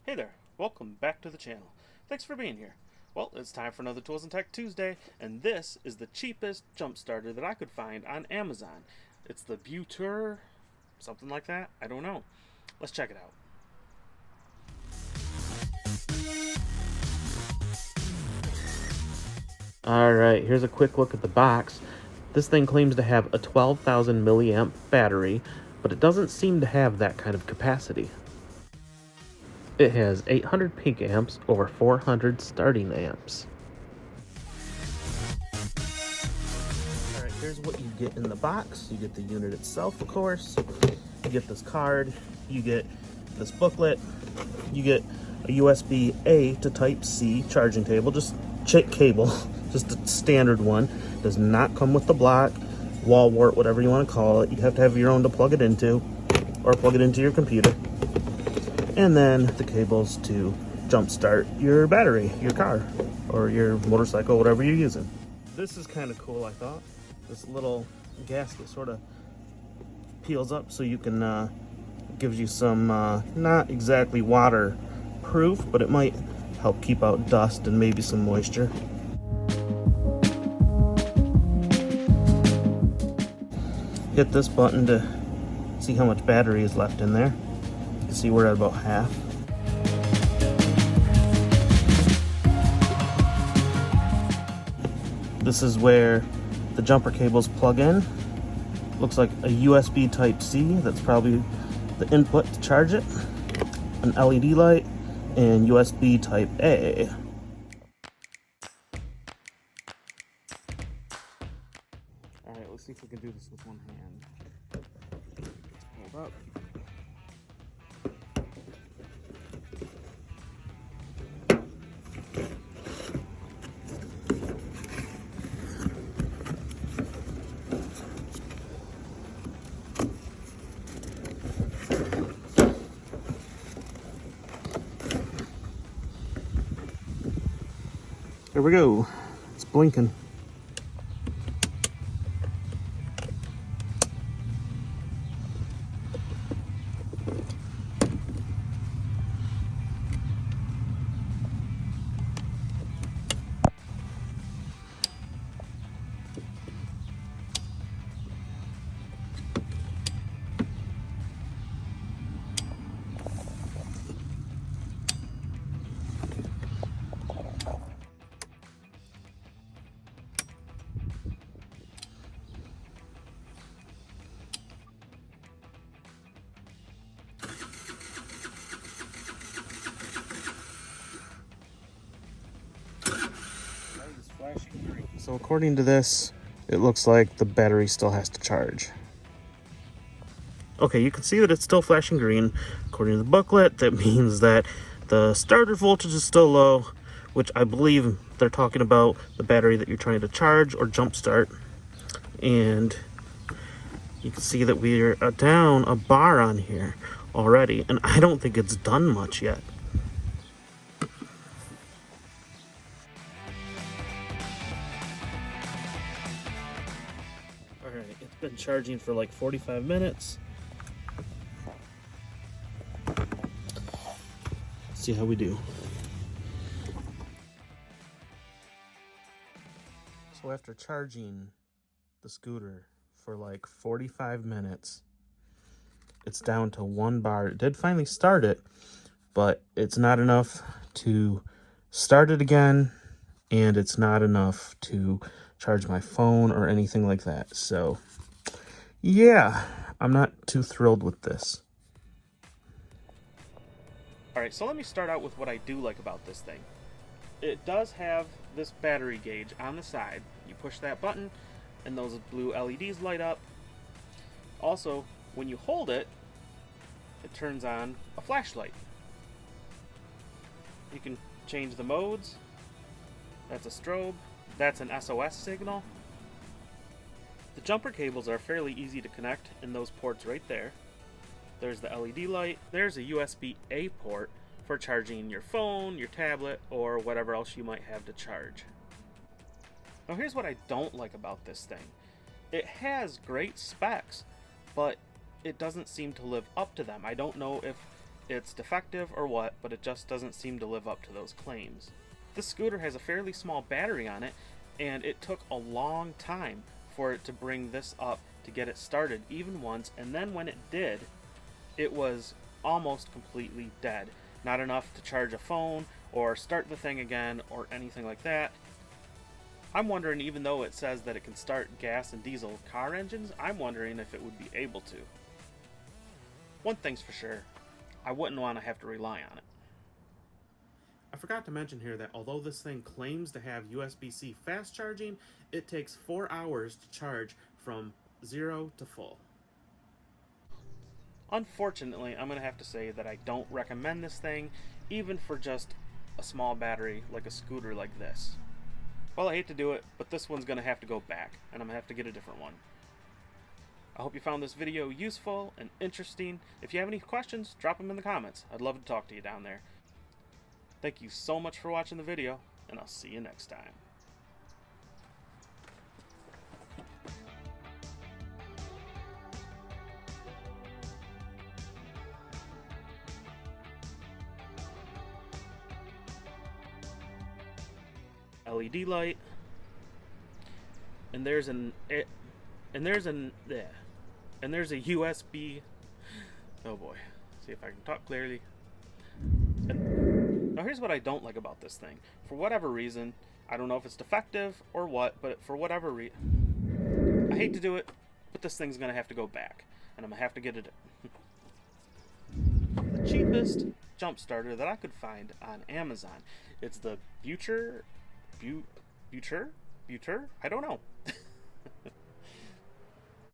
Hey there, welcome back to the channel. Thanks for being here. Well, it's time for another Tools and Tech Tuesday, and this is the cheapest jump starter that I could find on Amazon. It's the Buter, something like that, I don't know. Let's check it out. Alright, here's a quick look at the box. This thing claims to have a 12,000 milliamp battery, but it doesn't seem to have that kind of capacity. It has 800 peak amps over 400 starting amps. Alright, here's what you get in the box. You get the unit itself, of course. You get this card. You get this booklet. You get a USB-A to Type-C charging cable, just cable, just a standard one. Does not come with the block, wall wart, whatever you want to call it. You have to have your own to plug it into, or plug it into your computer. And then the cables to jumpstart your battery, your car, or your motorcycle, whatever you're using. This is kind of cool, I thought. This little gasket sort of peels up so you can, gives you some, not exactly waterproof, but it might help keep out dust and maybe some moisture. Hit this button to see how much battery is left in there. You can see we're at about half. This is where the jumper cables plug in. Looks like a USB Type-C, that's probably the input to charge it. An LED light, and USB Type-A. Alright, let's see if we can do this with one hand. Let's hold up. There we go. It's blinking. So according to this, it looks like the battery still has to charge. Okay, you can see that it's still flashing green. According to the booklet, that means that the starter voltage is still low, which I believe they're talking about the battery that you're trying to charge or jumpstart. And you can see that we're down a bar on here already, and I don't think it's done much yet. Alright, it's been charging for like 45 minutes. See how we do. So after charging the scooter for like 45 minutes, it's down to 1 bar. It did finally start it, but it's not enough to start it again, and it's not enough to charge my phone or anything like that. So yeah, I'm not too thrilled with this. Alright, so let me start out with what I do like about this thing. It does have this battery gauge on the side. You push that button, and those blue LEDs light up. Also, when you hold it, it turns on a flashlight. You can change the modes. That's a strobe. That's an SOS signal. The jumper cables are fairly easy to connect in those ports right there. There's the LED light. There's a USB-A port for charging your phone, your tablet, or whatever else you might have to charge. Now here's what I don't like about this thing. It has great specs, but it doesn't seem to live up to them. I don't know if it's defective or what, but it just doesn't seem to live up to those claims. This scooter has a fairly small battery on it, and it took a long time for it to bring this up to get it started even once, and then when it did, it was almost completely dead. Not enough to charge a phone or start the thing again or anything like that. I'm wondering, even though it says that it can start gas and diesel car engines, I'm wondering if it would be able to. One thing's for sure, I wouldn't want to have to rely on it. I forgot to mention here that although this thing claims to have USB-C fast charging, it takes 4 hours to charge from 0 to full. Unfortunately, I'm going to have to say that I don't recommend this thing, even for just a small battery like a scooter like this. Well, I hate to do it, but this one's going to have to go back, and I'm going to have to get a different one. I hope you found this video useful and interesting. If you have any questions, drop them in the comments. I'd love to talk to you down there. Thank you so much for watching the video, and I'll see you next time. LED light, and there's a USB. Oh boy, see if I can talk clearly. Now here's what I don't like about this thing. For whatever reason, I don't know if it's defective or what, but for whatever reason, I hate to do it, but this thing's gonna have to go back, and I'm gonna have to get it. The cheapest jump starter that I could find on Amazon. It's the Bucher? I don't know.